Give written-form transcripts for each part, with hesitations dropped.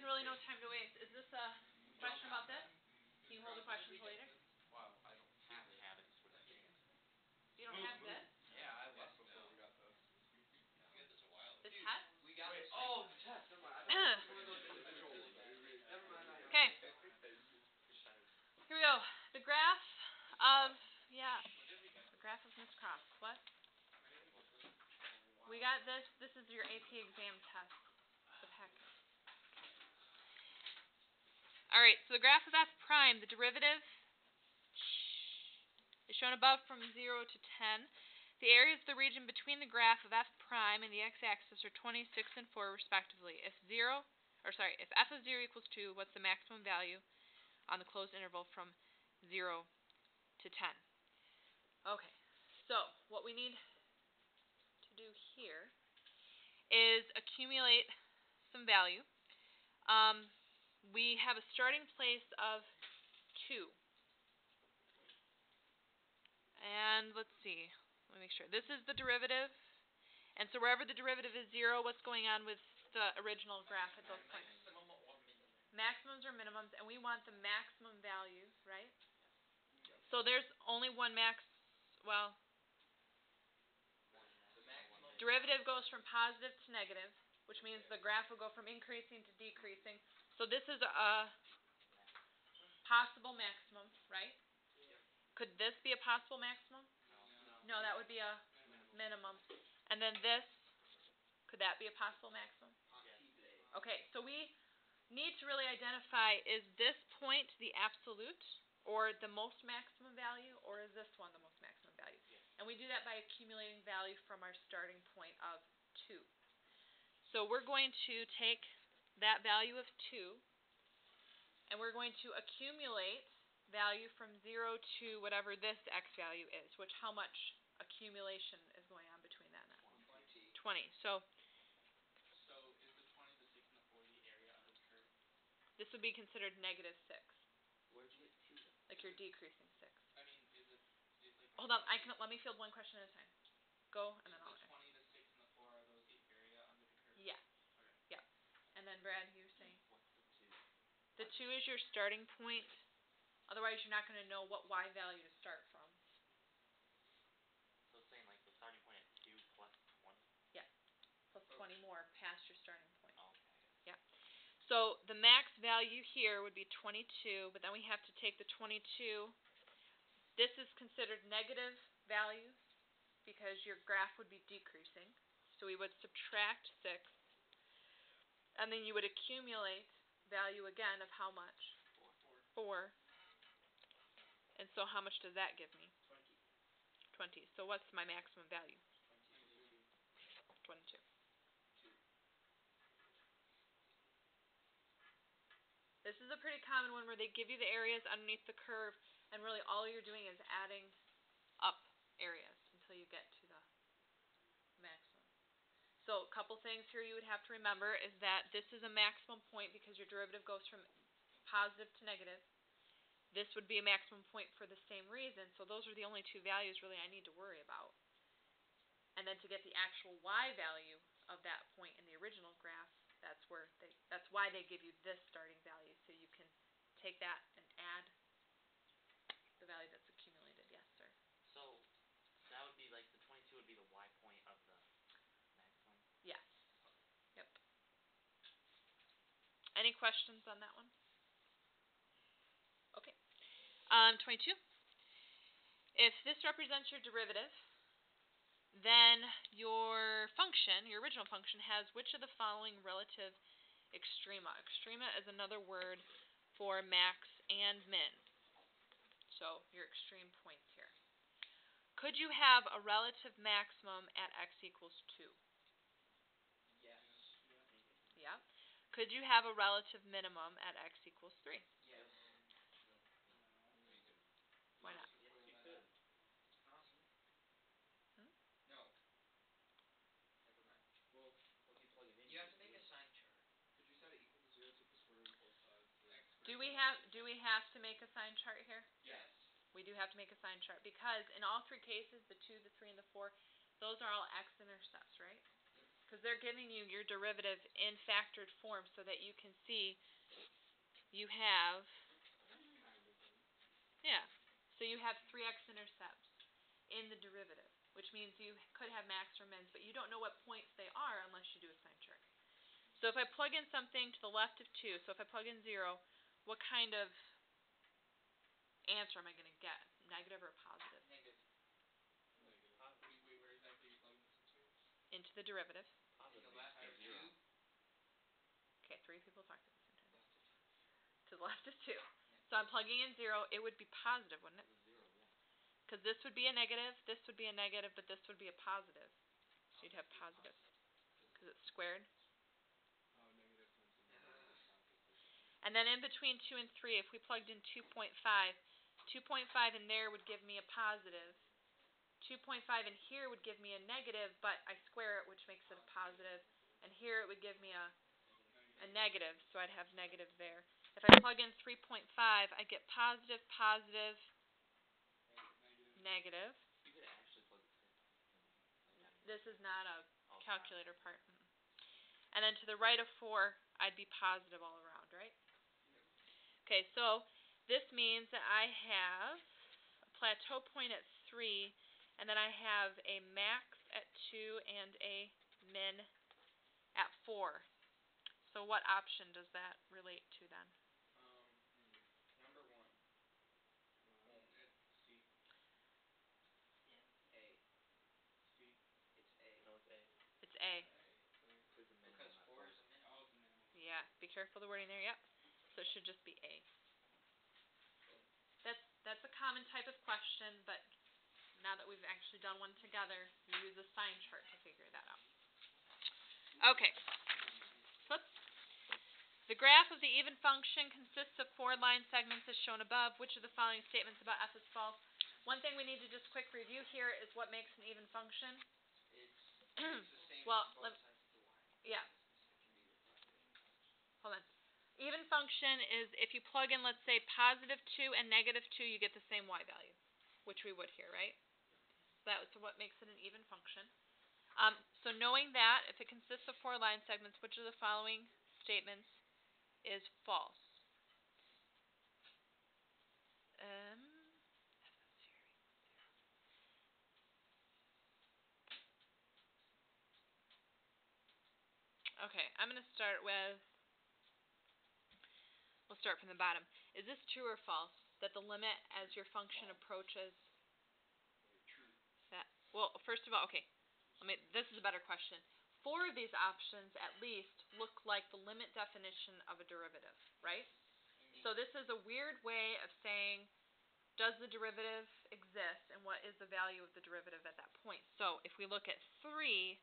really no time to waste. Is this a question about this? Can you hold the question for later? Wow, I don't have it. You don't have this? Yeah, I left before we got this. We got this a while ago. The test? We got this. Oh, the test. Never mind. I thought it was one of those individual ones. Never mind. Okay. Here we go. The graph of the graph of Miss Cross. What? We got this. This is your AP exam test. The heck. All right. So the graph of f prime, the derivative is shown above from 0 to 10. The areas of the region between the graph of f prime and the x-axis are 26 and 4 respectively. If f of 0 equals 2, what's the maximum value on the closed interval from 0 to 10? Okay, so what we need to do here is accumulate some value. We have a starting place of 2. And let's see. Let me make sure. This is the derivative. And so wherever the derivative is 0, what's going on with the original graph at those points? Maximum or minimum? Maximums or minimums, and we want the maximum value, right? So there's only one derivative goes from positive to negative, which means the graph will go from increasing to decreasing. So this is a possible maximum, right? Could this be a possible maximum? No, that would be a minimum. And then this, could that be a possible maximum? Okay, so we need to really identify, is this point the absolute or the most maximum value, or is this one the most maximum value? And we do that by accumulating value from our starting point of 2. So we're going to take that value of 2, and we're going to accumulate value from 0 to whatever this x value is, which how much accumulation is going on between that and that? 20. So is the 20, the 6, and the 4 the area under the curve? This would be considered -6. Where'd you get 2 then? Like you're decreasing 6. I mean, is it like... Hold on, let me field one question at a time. Go, and then I'll answer. The 20, the 6, and the 4, are those the area under the curve? Yes. Okay. Yeah. And then, Brad, you were saying? What's the 2? The 2 is your starting point. Otherwise, you're not going to know what y value to start from. So it's saying like the starting point at 2 plus 20? Yeah. Plus 20 more past your starting point. Oh, okay. Yeah. So the max value here would be 22, but then we have to take the 22. This is considered negative value because your graph would be decreasing. So we would subtract 6. And then you would accumulate value again of how much? 4. And so how much does that give me? 20. So what's my maximum value? 22. This is a pretty common one where they give you the areas underneath the curve, and really all you're doing is adding up areas until you get to the maximum. So a couple things here you would have to remember is that this is a maximum point because your derivative goes from positive to negative. This would be a maximum point for the same reason, so those are the only 2 values really I need to worry about. And then to get the actual y value of that point in the original graph, that's why they give you this starting value, so you can take that and add the value that's accumulated. Yes, sir. So that would be like the 22 would be the y point of the maximum? Yes. Yep. Any questions on that one? Okay. 22. If this represents your derivative, then your function, your original function, has which of the following relative extrema? Extrema is another word for max and min. So your extreme points here. Could you have a relative maximum at x equals 2? Yes. Yeah. Could you have a relative minimum at x equals 3? Yes. Why not? Yes, you could. No. Never mind. Well, if you plug it in... You have to make a sign chart. Could you set it equal to 0, 2 plus square root of both sides? Do we have to make a sign chart here? Yes. We do have to make a sign chart because in all 3 cases, the 2, the 3, and the 4, those are all x-intercepts, right? Because they're giving you your derivative in factored form so that you can see you have, yeah, so you have 3x-intercepts in the derivative, which means you could have max or mins, but you don't know what points they are unless you do a sign trick. So if I plug in something to the left of 2, so if I plug in 0, what kind of answer am I going to get? Negative or positive? Negative. Wait, where exactly are you plugging this into? Into the derivative. Positive To the means left of zero. 2. Okay, 3 people talked at the same time. Left of 2. To the left of 2. Yeah. So I'm plugging in 0. It would be positive, wouldn't it? This is 0, yeah. Because this would be a negative, this would be a negative, but this would be a positive. So you'd have positive. Because it's squared. Oh, negative times the negative is positive. And then in between 2 and 3, if we plugged in 2.5, 2.5 in there would give me a positive. 2.5 in here would give me a negative, but I square it, which makes it a positive. And here it would give me a negative, so I'd have negative there. If I plug in 3.5, I get positive, positive, negative. You could actually plug this in. This is not a calculator part. And then to the right of 4, I'd be positive all around, right? Okay, so this means that I have a plateau point at 3, and then I have a max at 2 and a min at 4. So what option does that relate to then? Number 1. It's C. Yeah, A. C. It's A. No, it's A. It's A. There's a minimum Because at 4 4. is a minimum. Oh, it's a minimum. Yeah, be careful of the wording there, yep. So it should just be A. That's a common type of question, but now that we've actually done one together, you use a sign chart to figure that out. Okay. Whoops. The graph of the even function consists of 4 line segments as shown above. Which of the following statements about f is false? One thing we need to just quick review here is what makes an even function. It's the same Well, on both sides of the y. Yeah. It can be reflected in colors. Hold on. Even function is if you plug in, let's say, positive 2 and negative 2, you get the same y value, which we would here, right? So that's what makes it an even function. So knowing that, if it consists of 4 line segments, which of the following statements is false? Okay, I'm going to start with, we'll start from the bottom. Is this true or false, that the limit as your function approaches True. that? Well, first of all, okay, this is a better question. 4 of these options, at least, look like the limit definition of a derivative, right? So this is a weird way of saying, does the derivative exist, and what is the value of the derivative at that point? So if we look at 3,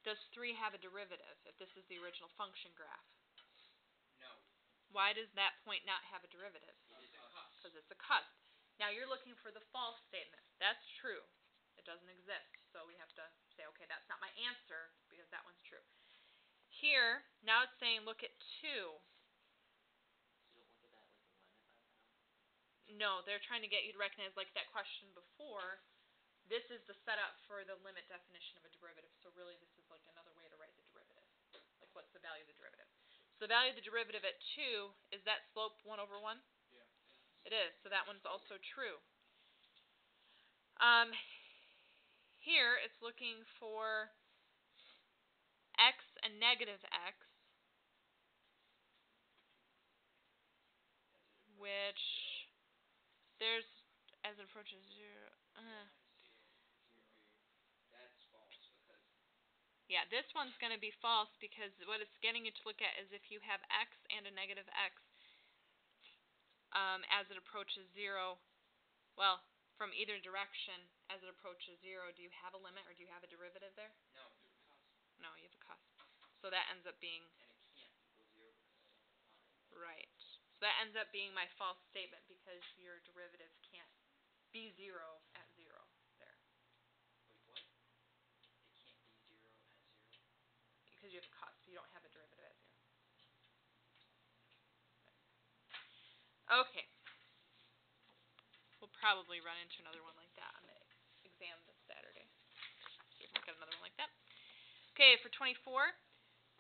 does 3 have a derivative, if this is the original function graph? No. Why does that point not have a derivative? It is a cusp. Because it's a cusp. Now you're looking for the false statement. That's true. It doesn't exist. So we have to say, okay, that's not my answer, because that one's true. Here, now it's saying look at 2. So you don't look at that like a limit then now? No, they're trying to get you to recognize, like that question before, this is the setup for the limit definition of a derivative. So really this is like another way to write the derivative. Like what's the value of the derivative? So the value of the derivative at 2, is that slope 1 over 1? Yeah. It is, so that one's also true. Here it's looking for x and negative x, which there's, as it approaches 0. That's false because Yeah, this one's going to be false because what it's getting you to look at is if you have x and a negative x as it approaches 0, well, from either direction as it approaches 0, do you have a limit or do you have a derivative there? no. No, you have a cusp. So that ends up being... And it can't equal 0 because I don't have a line. Right. So that ends up being my false statement because your derivative can't be 0 at 0 there. Wait, what? It can't be 0 at 0? Because you have a cusp. You don't have a derivative at 0. Okay. We'll probably run into another one like that on the exam this Saturday. See if we get another one like that. Okay, for 24,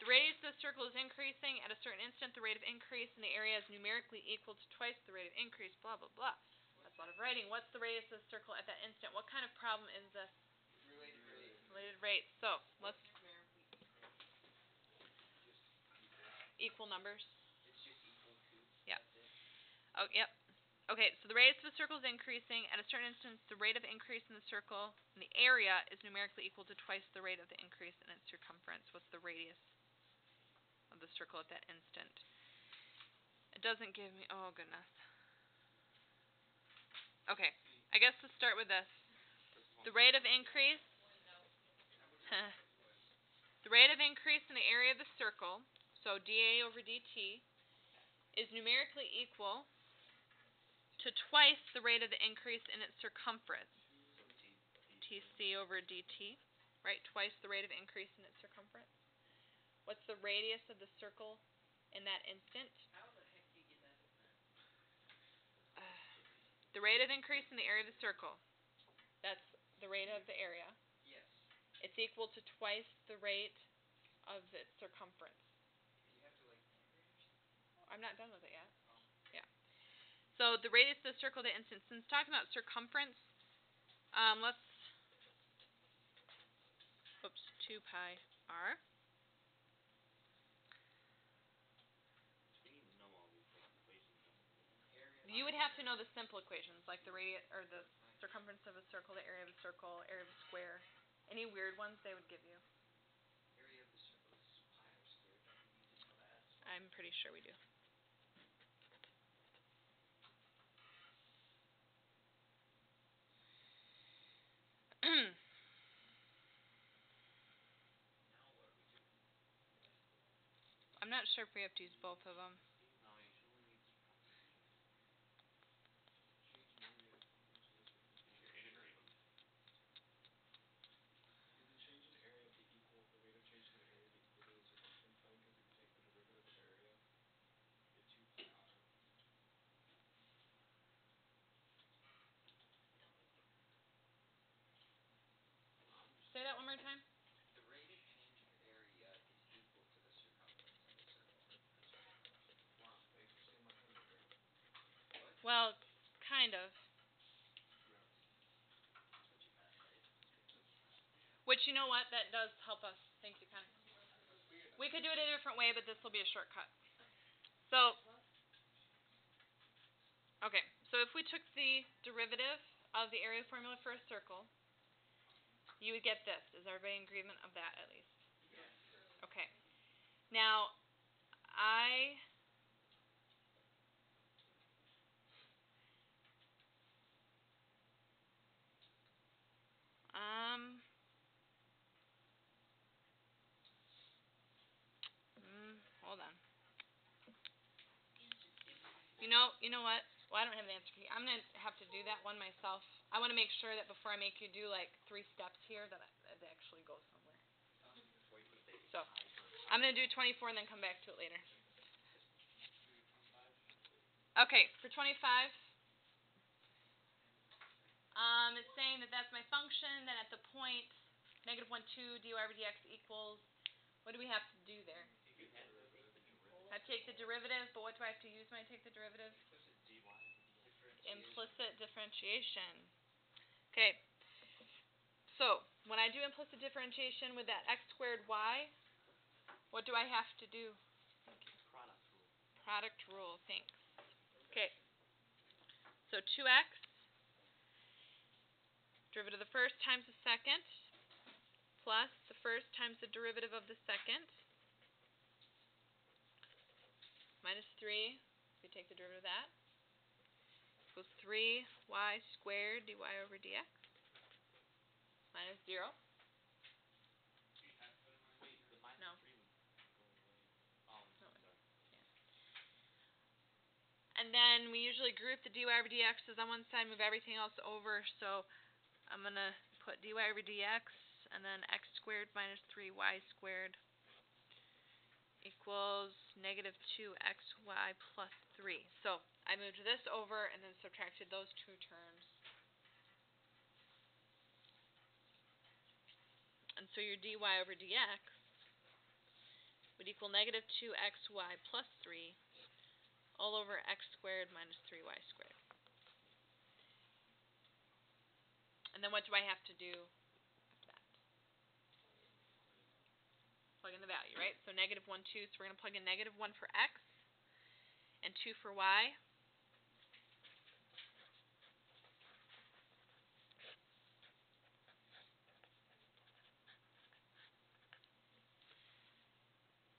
the radius of the circle is increasing. At a certain instant, the rate of increase in the area is numerically equal to twice the rate of increase, blah, blah, blah. That's a lot of writing. What's the radius of the circle at that instant? What kind of problem is this? Related rate. Related rate. So, let's Numerically just equal numbers. it's just equal to. Yep. That's it. Oh, yep. Okay, so the radius of the circle is increasing. At a certain instant, the rate of increase in the circle in the area is numerically equal to twice the rate of the increase in its circumference. What's the radius of the circle at that instant? It doesn't give me... Oh, goodness. Okay, I guess let's start with this. The rate of increase... the rate of increase in the area of the circle, so dA over dt, is numerically equal to twice the rate of the increase in its circumference. Tc over dt, right? Twice the rate of increase in its circumference. What's the radius of the circle in that instant? How the heck do you get that in there? The rate of increase in the area of the circle. That's the rate of the area. Yes. It's equal to twice the rate of its circumference. You have to like integrate or something? I'm not done with it yet. Oh. Yeah. So the radius of the circle at that instant. Since talking about circumference, let's... Oops, 2 pi r. We need to know all these like equations. Area. You would have to know the simple equations, like the radius or the circumference of a circle, the area of a circle, area of a square. Any weird ones they would give you. Area of the circle is pi r squared. Don't we need to know that? I'm pretty sure we do. Now what are we doing? The rest of it. I'm not sure if we have to use both of them. No, you should only need circumference. Change in area equal to the You're integrating. Isn't change in area the equal the rate of change in the area the equal to the circumference then? Because if you take the derivative of area, you get 2 pi r. Say that one more time. The rate of change of area is equal to the circumference of a circle. Wow, thanks for stealing my thunder, Greg. What? Well, kind of. Gross. That's what you meant, right? Which, you know what? That does help us. Thank you, Ken. That's weird. We could do it a different way, but this will be a shortcut. So, okay. So if we took the derivative of the area formula for a circle, you would get this. Is everybody in agreement of that, at least? Yes. Okay. Now, hold on. You know what? Well, I don't have an answer for you. I'm going to have to do that one myself. I want to make sure that before I make you do like 3 steps here that it actually goes somewhere. Before you put a big So, I for I'm going to do 24 and then come back to it later. Do 25. Okay, for 25, it's saying that that's my function. Then at the point -1, 2 dy over dx equals, what do we have to do there? you have to take the derivative. I have to take the derivative, but what do I have to use when I take the derivative? dy over dx. Implicit differentiation. Okay. So, when I do implicit differentiation with that x squared y, what do I have to do? Product rule. Product rule, thanks. Okay. So 2x, derivative of the first times the second, plus the first times the derivative of the second, minus 3, we take the derivative of that, equals 3y squared dy over dx, minus 0. Do you have to put a minus Wait, here? the minus No. 3 would go away. Oh, No, I'm sorry. And then we usually group the dy over dx's on one side, move everything else over. So I'm going to put dy over dx and then x squared minus 3y squared equals negative 2xy plus 3. So I moved this over and then subtracted those 2 terms. And so your dy over dx would equal negative 2xy plus 3 all over x squared minus 3y squared. And then what do I have to do after that? Plug in the value, right? So negative 1, 2, so we're going to plug in negative 1 for x and 2 for y.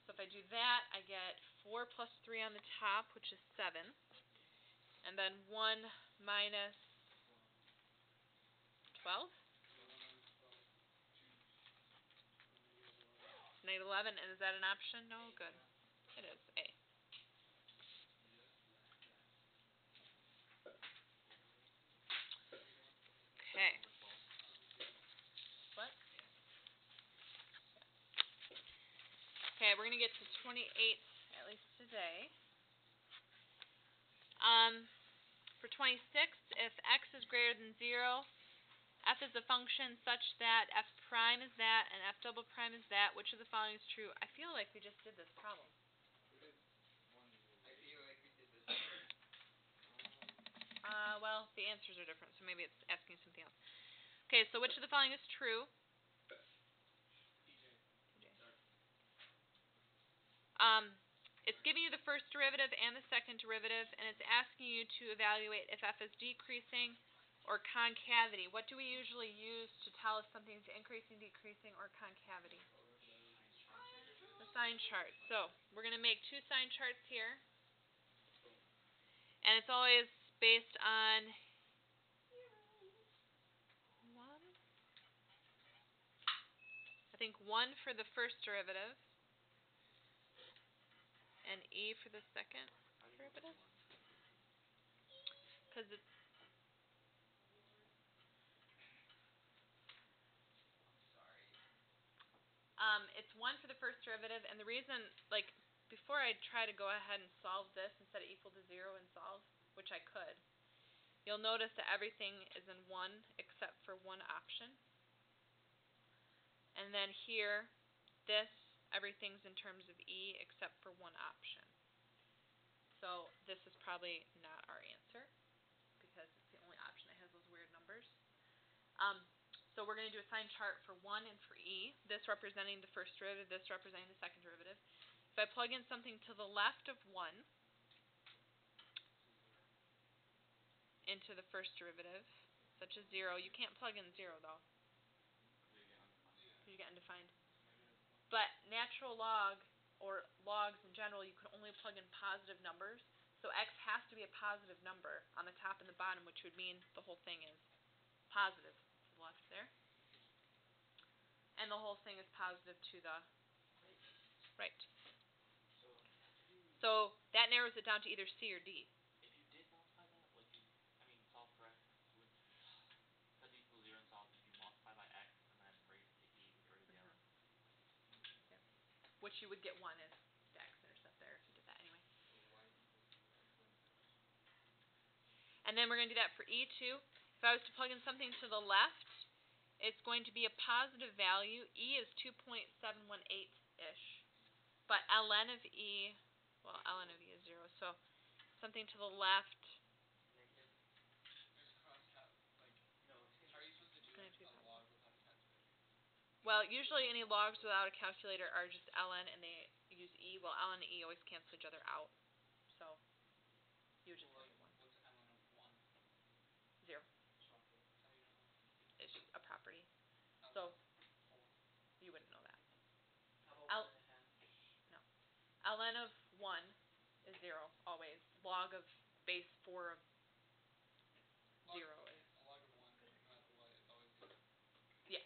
So if I do that, I get 4 plus 3 on the top, which is 7. And then 1 minus 12? Yeah, 1 minus 12. Choose Negative 11. And is that an option? No? A, Good. yeah. It is. A. Just like that. Okay. Over 12. What? yeah. Okay, we're going to get to 28, at least today. For 26, if x is greater than 0, f is a function such that f prime is that and f double prime is that. Which of the following is true? I feel like we just did this problem. We did 1 year. I feel like we did this already. Well, the answers are different, so maybe it's asking something else. Okay, so which of the following is true? PJ. Start. It's giving you the first derivative and the second derivative, and it's asking you to evaluate if f is decreasing or concavity. What do we usually use to tell if something's increasing, decreasing, or concavity? The sign chart. So we're going to make 2 sign charts here, and it's always based on 1. I think 1 for the first derivative and e for the second How do you know derivative. which one? Because it's I'm sorry. It's 1 for the first derivative, and the reason, like, before I try to go ahead and solve this and set it equal to 0 and solve, which I could, you'll notice that everything is in 1 except for one option. And then here, this, everything's in terms of e except for one option. So this is probably not our answer, because it's the only option that has those weird numbers. So we're going to do a sign chart for 1 and for e, this representing the first derivative, this representing the second derivative. If I plug in something to the left of 1 into the first derivative, such as 0, you can't plug in 0 though, because you get undefined. Negative 1. But natural log, or logs in general, you can only plug in positive numbers. So x has to be a positive number on the top and the bottom, which would mean the whole thing is positive to the left there. And the whole thing is positive to the right. So that narrows it down to either C or D. If you did multiply that, like solve for x, would set it equal to 0 and solve, if you multiply by x and then raise it to e, would get rid of the ln? Which you would get 1 as the x-intercept there if you did that anyway. So y equals to x intercept. And then we're going to do that for e too. If I was to plug in something to the left, it's going to be a positive value. E is 2.718-ish. But ln of e, well, ln of e is 0. So something to the left. Negative. There's like, No, it's how are you supposed to do It's going to be a log without a calculator? Well, usually any logs without a calculator are just ln and they use e. Well, ln and e always cancel each other out. So you would just Well, have like, 1. what's ln of 1? 0. Chocolate. How do you know that? It's just a property. ln So of 4. you wouldn't know that. How about L 1.5? No. ln of 1 is 0 always. Log of base 4 of 0 is, A log of 1, no matter what, is always 0. yeah,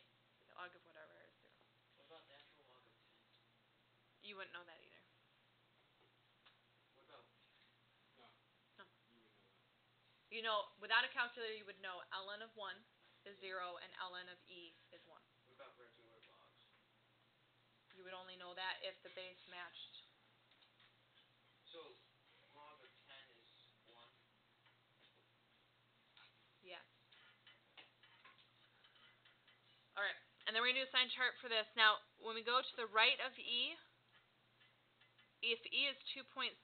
log of whatever is 0. What about natural log of 10? You wouldn't know that either. What about No. No. You would know that. You know, without a calculator, you would know ln of 1 is 0 and ln of e is 1. what about regular logs? You would only know that if the base matched. So log of 10 is 1. Yes. Okay. All right. And then we're going to do a sign chart for this. Now, when we go to the right of E, if E is 2.718,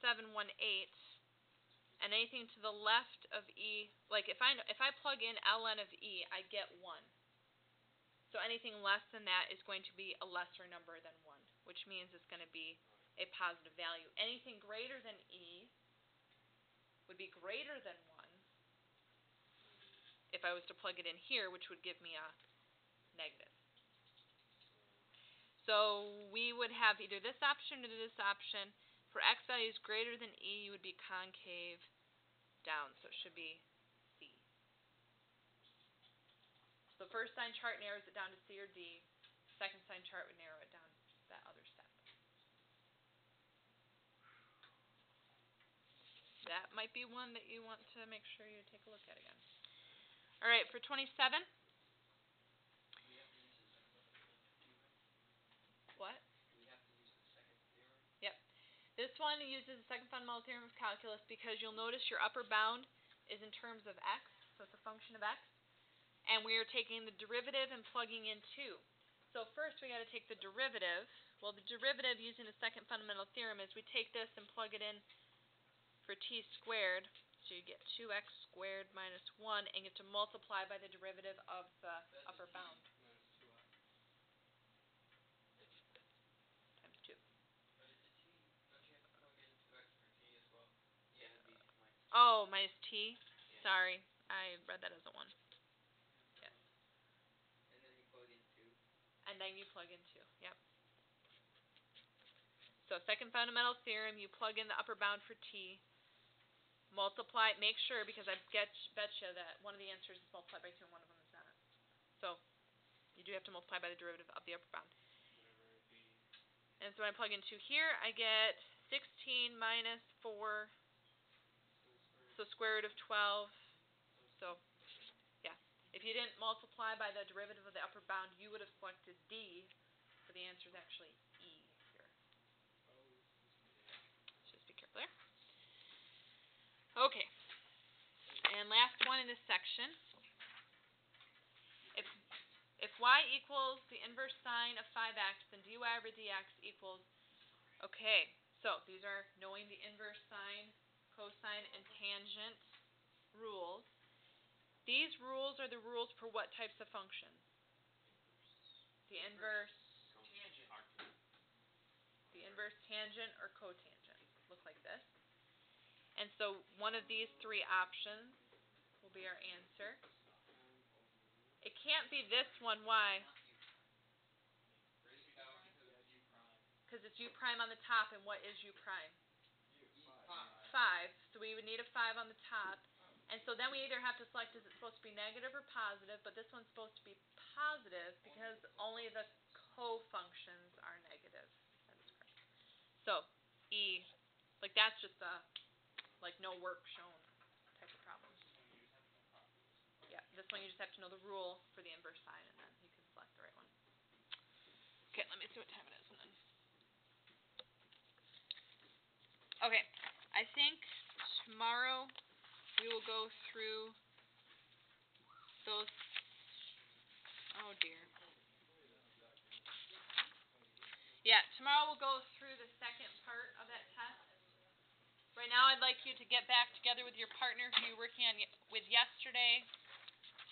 and anything to the left of E, like if I plug in ln of E, I get 1. So anything less than that is going to be a lesser number than 1, which means it's going to be a positive value. Anything greater than E would be greater than 1 if I was to plug it in here, which would give me a negative. So we would have either this option or this option. For x values greater than E, you would be concave down, so it should be C. So first sign chart narrows it down to C or D. Second sign chart would narrow it down that other step. That might be one that you want to make sure you take a look at again. All right, for 27. We have to use the second theorem. What? We have to use the second theorem. Yep. This one uses the second fundamental theorem of calculus because you'll notice your upper bound is in terms of x, so it's a function of x. And we are taking the derivative and plugging in 2. So first we got to take the derivative. Well, the derivative using the second fundamental theorem is we take this and plug it in for t squared. So you get 2x squared minus 1, and you have to multiply by the derivative of the upper bound. Minus 2i. Times 2. But it's a t. Don't you have to plug in 2x for t as well? Yeah, it'd be minus. Oh, minus t. Yeah. Sorry, I read that as a 1. Yes. And then you plug in 2. And then you plug in 2. Yep. So second fundamental theorem, you plug in the upper bound for t. Multiply, make sure, because I bet you that one of the answers is multiplied by 2 and one of them is not. So you do have to multiply by the derivative of the upper bound. Whatever it be. And so when I plug in 2 here, I get 16 minus 4, so square root of 12. So, yeah. If you didn't multiply by the derivative of the upper bound, you would have selected D, but the answer is actually E here. Oh. Just be careful there. Okay. And last one in this section. If y equals the inverse sine of 5x, then dy over dx equals... Okay, so these are knowing the inverse sine, cosine, and tangent rules. These rules are the rules for what types of functions? The inverse, Tangent. the inverse tangent or cotangent. Look like this. And so one of these 3 options will be our answer. It can't be this one. Why? Because it's u prime on the top, and what is u prime? 5. So we would need a 5 on the top. And so then we either have to select, is it supposed to be negative or positive? But this one's supposed to be positive because only the co-functions are negative. That is correct. So, E, like that's just a, like no work shown type of problem. Yeah, this one you just have to know the rule for the inverse sine, and then you can select the right one. Okay, let me see what time it is. And then. Okay, I think tomorrow we will go through those. Oh dear. Yeah, tomorrow we'll go through the second part of that test. Right now I'd like you to get back together with your partner who you were working on with yesterday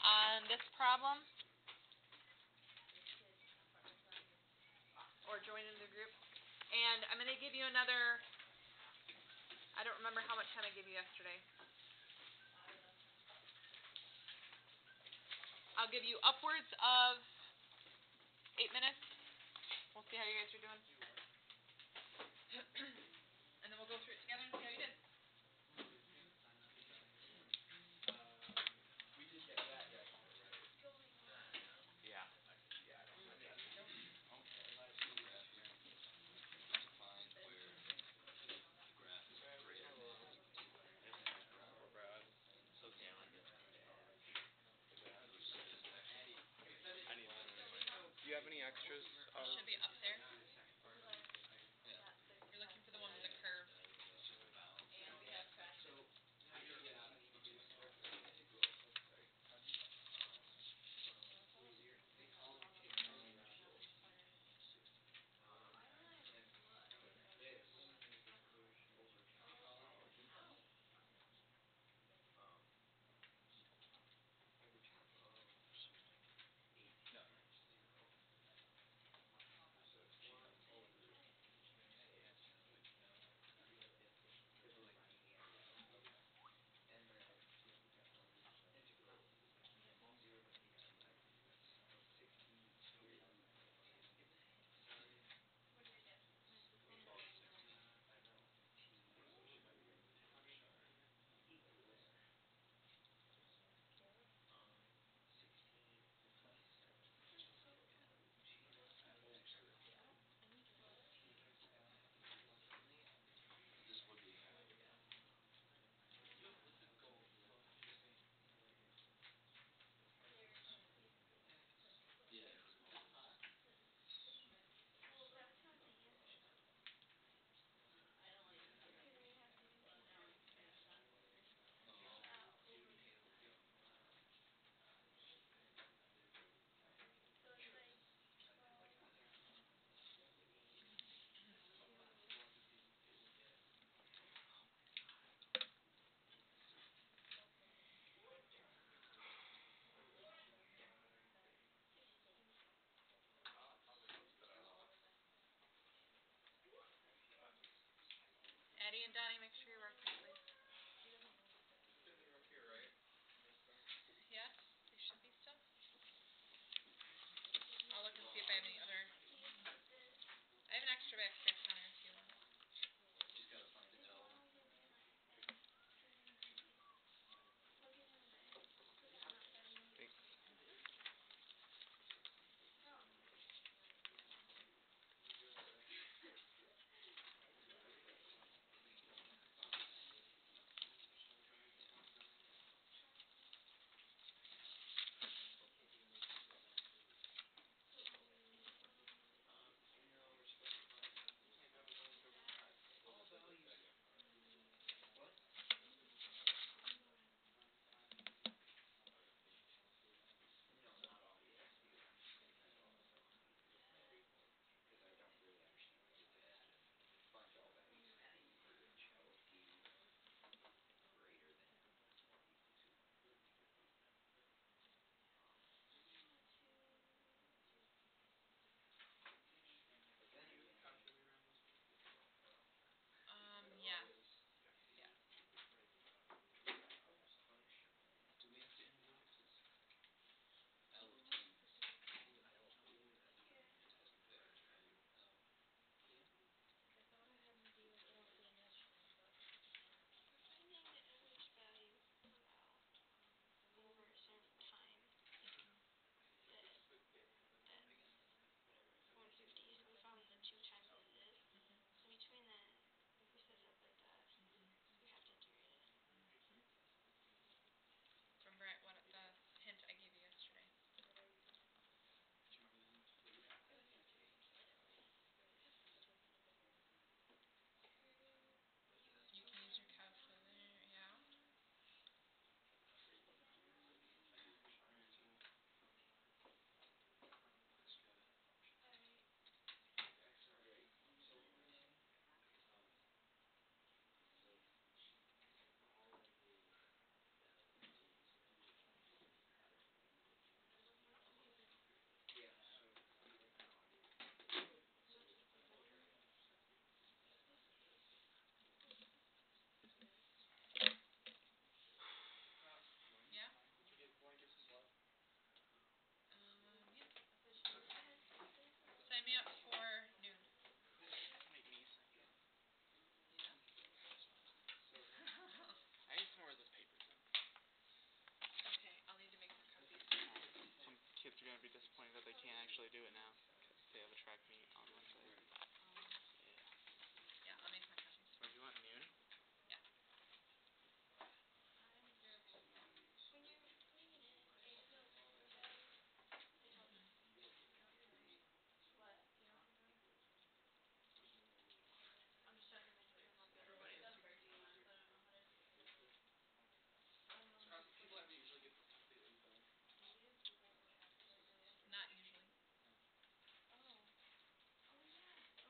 on this problem. Or join in the group. And I'm going to give you another, I don't remember how much time I gave you yesterday. I'll give you upwards of 8 minutes. We'll see how you guys are doing. And then we'll go through it together and see how you did. We did get that yesterday, right? Yeah. Yeah, I don't like that. Find where the graph is greater than Or Brad. So yeah, like this. Anything anyway. Do you have any extras? It should be up there. You're looking for the one with the curve. Eddie and Donnie, make sure you're working, please. It's gonna be up here, right? This stuff. Yes, they should be still. I'll look and see if I have any other. I have an extra backspace center if you want. Just gotta find its album. Thanks. No, we're supposed to find. Can't have it going to overtime. All values. What? No, not audio and video. I'm just gonna kind of all this up to speed with my report because I don't really understand what it's asking. Find all values of p for each L of p greater than or equal to. But then Do you have a again, calculator on this one? Yes. It is. Yes. values function. Do we have to input this? L of t's. L of p just has the vector's value. Oh. Yeah. It's the Again. Remember what the hint I gave you yesterday. Do you remember the hint? You can use your calculator, yeah. Alright, so let's try that function. Alright, so what were you saying? So all of the L of t's have to be equal to Yeah, half so of audio. so which parameter again? Yeah? Did you get blankets and slop? Yeah. Sign me up for noon. I can make me sign you up. Yeah? That's fine. So I need some more of this paper too. Okay, I'll need to make more copies. Some kids are gonna be disappointed that they can't actually do it now because they have a track meet on Wednesday. Yeah. Yeah, I'll make more copies. Or do you want noon? Yeah. people have to usually get this completely done. Not usually. Oh.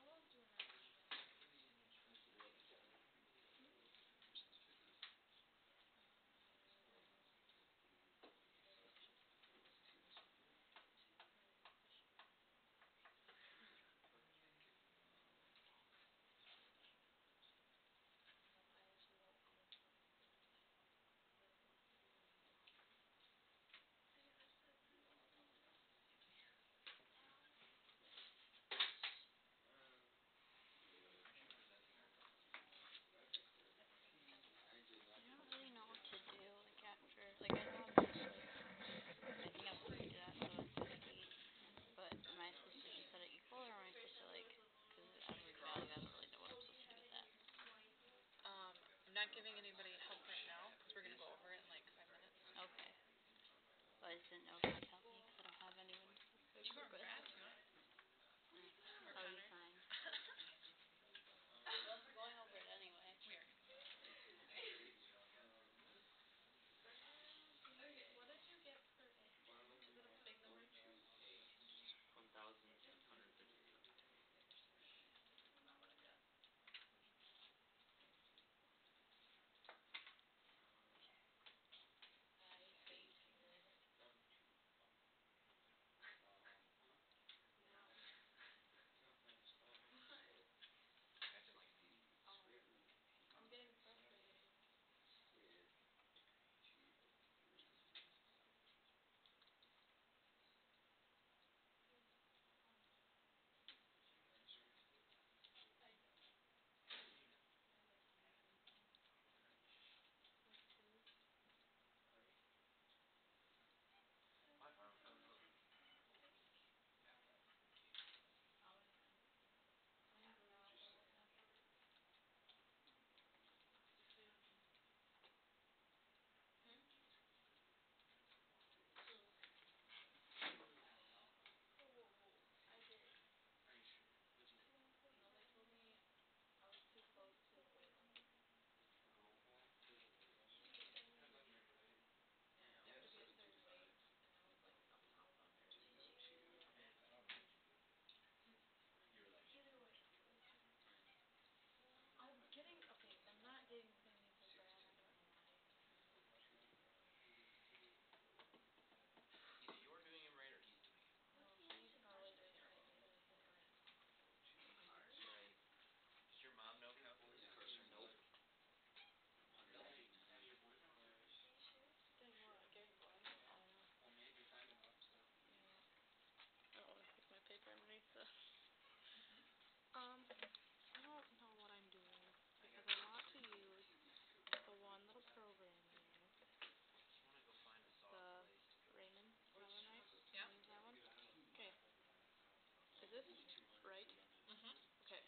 right? Mm-hmm. Okay.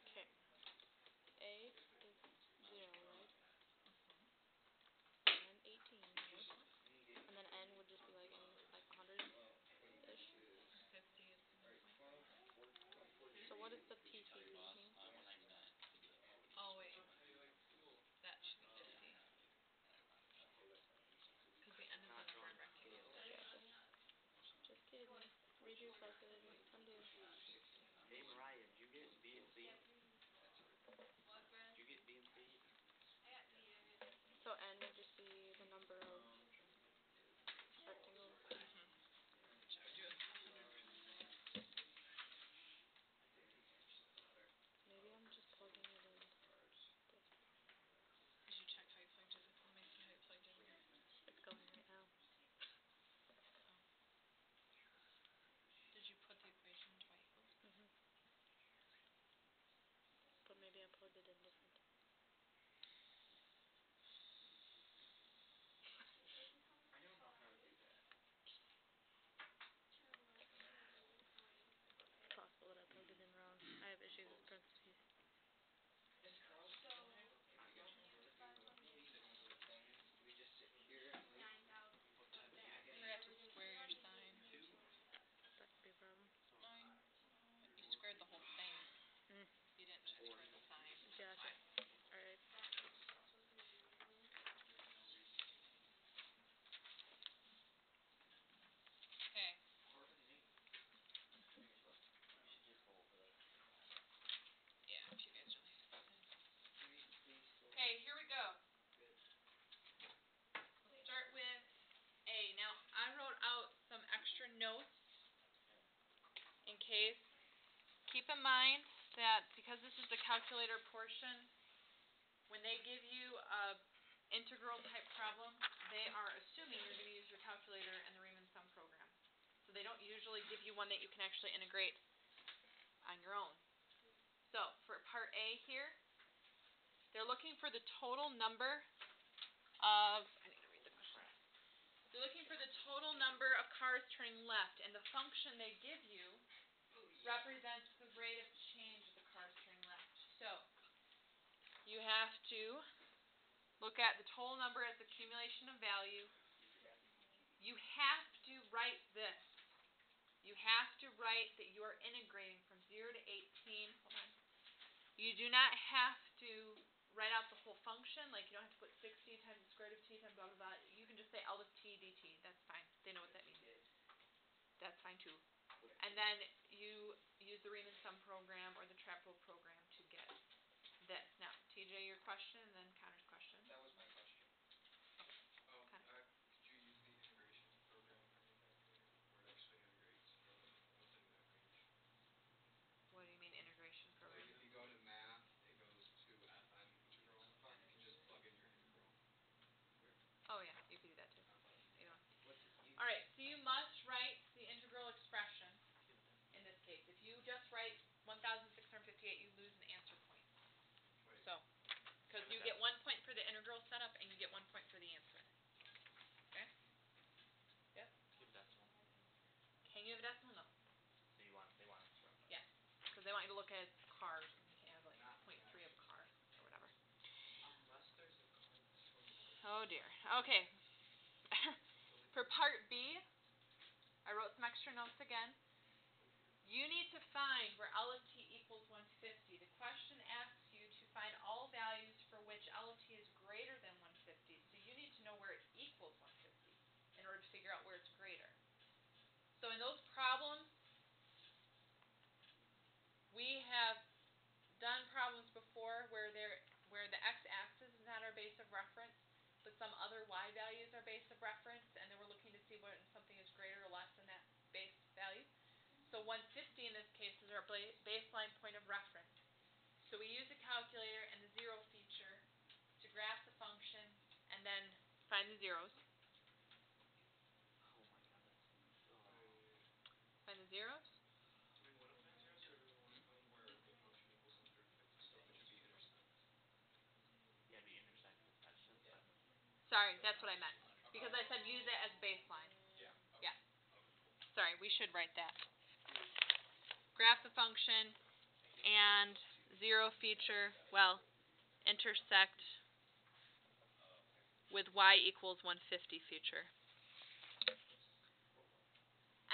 Okay. A is 0, right? And then 18, right? And then N would just be like 100-ish. 50 is the midpoint. So what does the PCB mean? 199 would be like 40. Oh wait, that should be 50. Because the N is the number in rectangles. Just kidding. Redo calculator. Undo. Hey Mariah, did you get B and C? Did you get B and C? So N would just be the number of rectangles. Mm-hmm. Which I would do 100%. Maybe I'm just plugging it in this part. Did you check how you plugged it? Let me see how you plugged it in. It's going right now. Oh. Did you put the equation into y equals? Mhm. But maybe I plugged it in different. I don't know how to do that. It's possible that I plugged it in wrong. I have issues with parentheses. Is Carl still here? If we get to do things, do we just sit here and wait? What time do Do you you get forgot to square your sign? 2? That could be a problem. So you squared the whole thing. Mm. You didn't just square the sign. Gotcha. Alright. Okay. Corbin and me. Fingers crossed. We should just go over this. Yeah, if you guys don't hate it. Can we please go? Okay, here we go. Good. We'll start with A. Now, I wrote out some extra notes in case. Keep in mind that because this is the calculator portion, when they give you a integral type problem, they are assuming you're going to use your calculator and the Riemann sum program. So they don't usually give you one that you can actually integrate on your own. So, for part A here, they're looking for the total number of, I need to read the question. They're looking for the total number of cars turning left, and the function they give you represents the rate of change of the cars turning left. So, you have to look at the total number as accumulation of value. You have to write this. You have to write that you are integrating from 0 to 18. Hold on. You do not have to write out the whole function. Like, you don't have to put 60 times the square root of t times blah, blah, blah. You can just say L of t dt. That's fine. They know what that means. That's fine, too. And then you use the Riemann sum program or the Trappo program to get this. Now, TJ, your question, and then Connor's question. That was my question. Connor. Could you use the integration program from your calculator where it actually integrates from within that range? What do you mean integration program? Like if you go to math, it goes to FM integral. You can just plug in your integral. Oh, yeah, you can do that, too. Okay. Either one. What's it? Alright, so you must write the integral expression Give it that. in this case. If you just write 1,658, you lose an answer point. Wait. So, because Give it you that. get 1 point for the integral setup, and you get 1 point for the answer. Okay? Yep. Give a decimal. Can you have a decimal? No. So they want extra. Yes. Because they want you to look at cars, and you can't have like Not 0.3 of a car, or whatever. Unless there's a car that's turning left. Oh, dear. Okay. For part B, I wrote some extra notes again. You need to find where L of t equals 150. The question asks you to find all values for which L of t is greater than 150. So you need to know where it equals 150 in order to figure out where it's greater. So in those problems, we have done problems before where the x-axis is not our base of reference, but some other y value is our base of reference, and then we're looking to see when something is greater or less than that base value. So 150 in this case is our baseline point of reference. So we use the calculator and the zero feature to graph the function and then find the zeros. Oh my god, that's Find the zeros. Do we want to find zeros or do we want to find where the function equals 150? So it should be intersect. Yeah, it'd be intersect because that's just Yeah. Sorry, that's what I meant. Okay. Because I said use it as baseline. Yeah. Okay. Yeah. Okay, cool. Sorry, we should write that. graph the function, and zero feature, well, intersect with y equals 150 feature.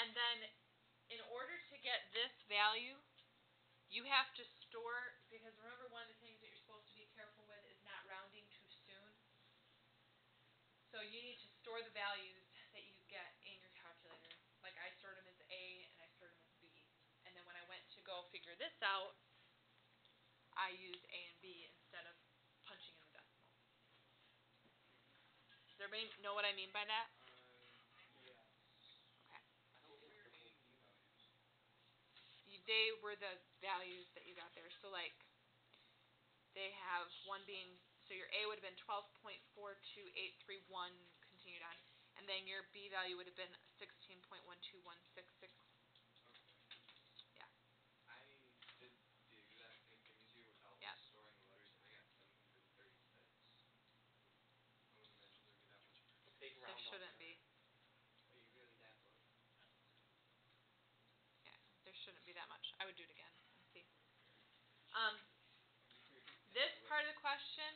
And then in order to get this value, you have to store, because remember one of the things that you're supposed to be careful with is not rounding too soon. So you need to store the values that you get in your calculator. Like I stored them as A and I stored them as B. And then when I went to go figure this out, I used A and B instead of punching in the decimal. Does everybody know what I mean by that? Yes. Okay. I don't What get were your the A whole. and B values? They were the values that you got there. So like they have one being, so your A would have been 12.4281 continued on, and then your B value would have been 16.12166. Okay. Yeah. I did the exact same thing as you without Yeah. storing the letters, and I got 736. I wouldn't imagine there'd be that much of a It's big There round off shouldn't there. be. Are you really that low? Yeah, there shouldn't be that much. I would do it again and see. You're This that part of low. the question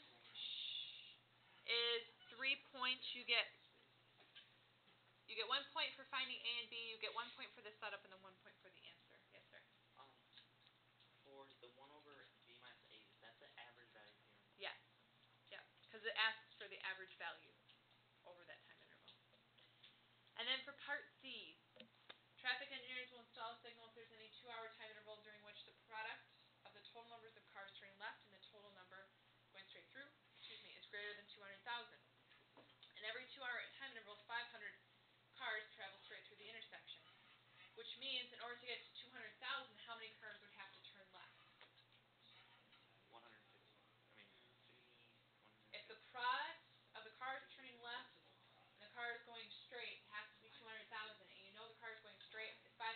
is 3 points. You get 1 point for finding A and B. You get 1 point for the setup, and then 1 point for the answer. Yes, sir. For the 1/b minus a, is that the average value of the interval? Yes. Yep. Because it asks for the average value over that time interval. And then for part C, traffic engineers will install a signal if there's any 2-hour time interval during which the product of the total numbers of cars turning left and the total number going straight through, is greater than 200,000. In every 2-hour time interval, 500 cars travel straight through the intersection. Which means in order to get to 200,000, how many cars would have to turn left? 150. I mean, 50. If the product of the cars turning left and the cars going straight has to be 200,000, and you know the cars going straight is 500,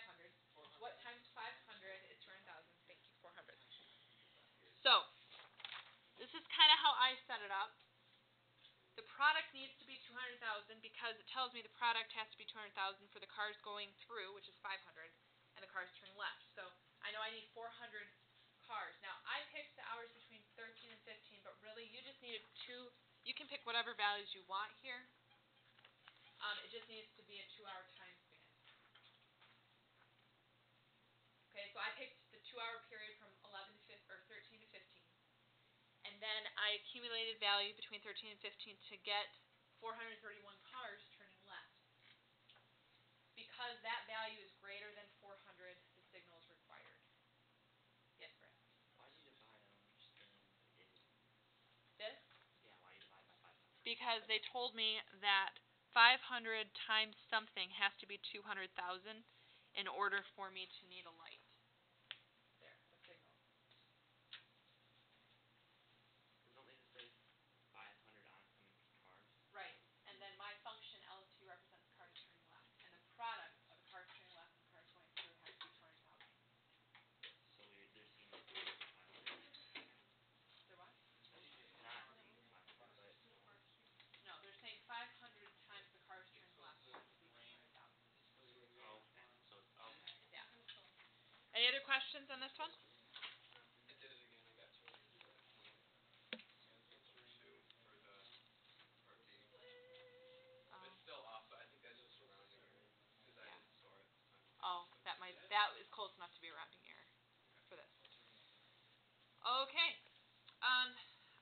what times 500 is 200,000? Thank you, 400. So, this is kind of how I set it up. The product needs to be 200,000 because it tells me the product has to be 200,000 for the cars going through, which is 500, and the cars turning left. So, I know I need 400 cars. Now, I picked the hours between 13 and 15, but really you just needed two. You can pick whatever values you want here. It just needs to be a 2-hour time span. Okay, so I picked the 2-hour period from 13 to 15. And then I accumulated value between 13 and 15 to get 431 cars turning left. Because that value is greater than 400, the signal is required. Yes, Brett? Why do you divide? I don't understand A. This? Yeah, why you divide by 500? Because they told me that 500 times something has to be 200,000 in order for me to need a light. There, a signal. Because don't they just say 500 oncoming cars? Right. And then my function L2 represents cars turning left. And the product of the cars turning left and the cars going through has to be 200,000. So they're seeing like A equals 500. They're what? Not A equals 500, but No, they're saying 500 times the cars turning left has to be 200,000. okay. So it's okay. Yeah. Any other questions on this one? I did it again. I got 220 answer for 2 for the part B. It's still off, but I think that's just a rounding error because I didn't store it simultaneously. That is close enough to be a rounding error Okay. for this. Okay.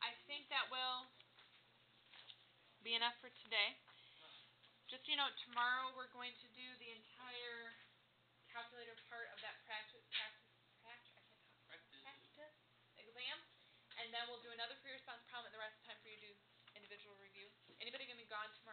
I think that will be enough for today. Just so you know, tomorrow we're going to do the entire calculator part of that practice exam, and then we'll do another free response problem, and the rest of the time for you to do individual review. Anybody going to be gone tomorrow?